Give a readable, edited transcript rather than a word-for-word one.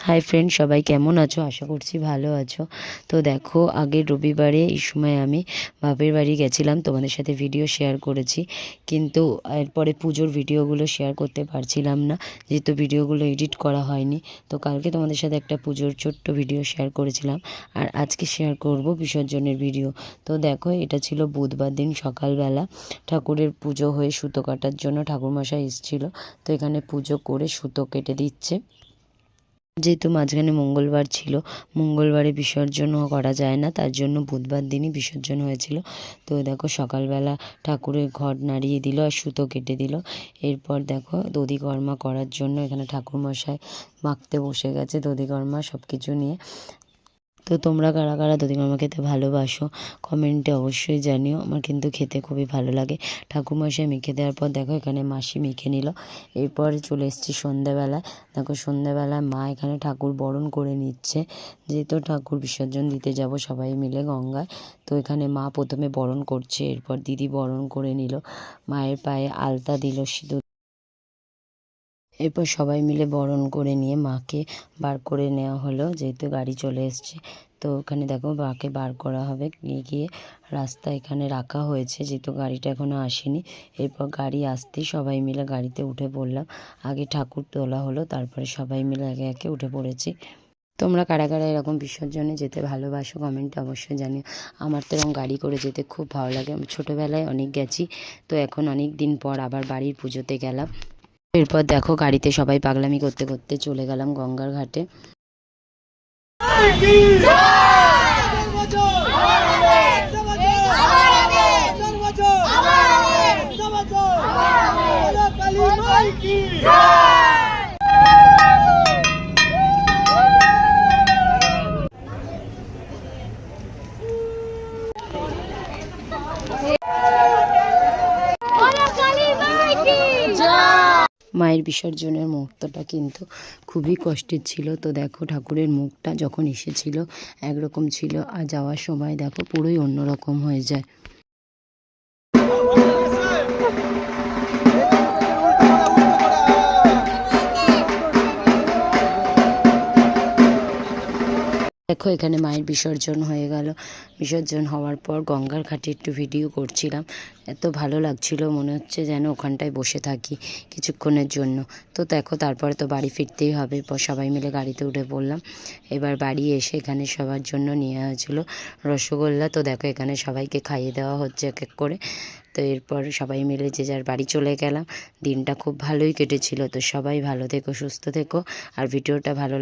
Hi friend, সবাই কেমন আছো? আশা করছি ভালো আছো। তো দেখো, আগের রবিবারে এই সময় আমি বাপের বাড়ি গেছিলাম, তোমাদের সাথে ভিডিও শেয়ার করেছি, কিন্তু এরপরে পুজোর ভিডিওগুলো শেয়ার করতে পারছিলাম না, যেহেতু ভিডিওগুলো এডিট করা হয়নি। তো কালকে তোমাদের সাথে একটা পুজোর ছোট্ট ভিডিও শেয়ার করেছিলাম, আর আজকে শেয়ার করব বিসর্জনের ভিডিও। তো দেখো, এটা ছিল বুধবার দিন সকালবেলা, ঠাকুরের পুজো হয়ে সুতো কাটার জন্য ঠাকুরমশাই এসেছিলো। তো এখানে পুজো করে সুতো কেটে দিচ্ছে, যেহেতু মাঝখানে মঙ্গলবার ছিল, মঙ্গলবারে বিসর্জন করা যায় না, তার জন্য বুধবার দিনই বিসর্জন হয়েছিল। তো দেখো, সকালবেলা ঠাকুরের ঘট নাড়িয়ে দিল আর সুতো কেটে দিল। এরপর দেখো, দধিকর্মা করার জন্য এখানে ঠাকুরমশাই মাখতে বসে গেছে, দধিকর্মা সব কিছু নিয়ে। তো তোমরা কারা কারা দধিকর্মা খেতে ভালোবাসো কমেন্টে অবশ্যই জানিও। আমার কিন্তু খেতে খুবই ভালো লাগে। ঠাকুরমশাই মেখে দেওয়ার পর দেখো, এখানে মাসি মেখে নিল। এরপর চলে এসেছি সন্ধ্যাবেলায়। দেখো, সন্ধ্যাবেলায় মা এখানে ঠাকুর বরণ করে নিচ্ছে, যেহেতু ঠাকুর বিসর্জন দিতে যাব সবাই মিলে গঙ্গায়। তো এখানে মা প্রথমে বরণ করছে, এরপর দিদি বরণ করে নিল, মায়ের পায়ে আলতা দিল, সিঁদুর। এরপর সবাই মিলে বরণ করে নিয়ে মাকে বার করে নেওয়া হলো, যেহেতু গাড়ি চলে এসছে। তো ওখানে দেখো, মাকে বার করা হবে, গিয়ে রাস্তা এখানে রাখা হয়েছে, যেহেতু গাড়িটা এখনও আসেনি। এরপর গাড়ি আসতেই সবাই মিলে গাড়িতে উঠে পড়লাম। আগে ঠাকুর তোলা হলো, তারপরে সবাই মিলে একে একে উঠে পড়েছি। তোমরা কারা কারা এরকম বিসর্জনে যেতে ভালোবাসো কমেন্টে অবশ্যই জানিও। আমার তো এরকম গাড়ি করে যেতে খুব ভালো লাগে। আমি ছোটোবেলায় অনেক গেছি, তো এখন অনেক দিন পর আবার বাড়ির পুজোতে গেলাম। এরপর দেখো, গাড়িতে সবাই পাগলামি করতে করতে চলে গেলাম গঙ্গার ঘাটে। মায়ের বিসর্জনের মুহূর্তটা কিন্তু খুবই কষ্টের ছিল। তো দেখো, ঠাকুরের মুখটা যখন এসেছিল একরকম ছিল, আর যাওয়ার সময় দেখো পুরোই অন্যরকম হয়ে যায়। দেখো, এখানে মায়ের বিসর্জন হয়ে গেল। বিসর্জন হওয়ার পর গঙ্গার ঘাটে একটু ভিডিও করছিলাম। এত ভালো লাগছিল, মনে হচ্ছে যেন ওখানটায় বসে থাকি কিছুক্ষণের জন্য। তো দেখো, তারপরে তো বাড়ি ফিরতেই হবে, সবাই মিলে গাড়িতে উঠে পড়লাম। এবার বাড়ি এসে এখানে সবার জন্য নিয়ে হয়েছিল রসগোল্লা। তো দেখো, এখানে সবাইকে খাইয়ে দেওয়া হচ্ছে এক এক করে। তো এরপর সবাই মিলে যে যার বাড়ি চলে গেলাম। দিনটা খুব ভালোই কেটেছিল। তো সবাই ভালো থেকো, সুস্থ থেকো, আর ভিডিওটা ভালো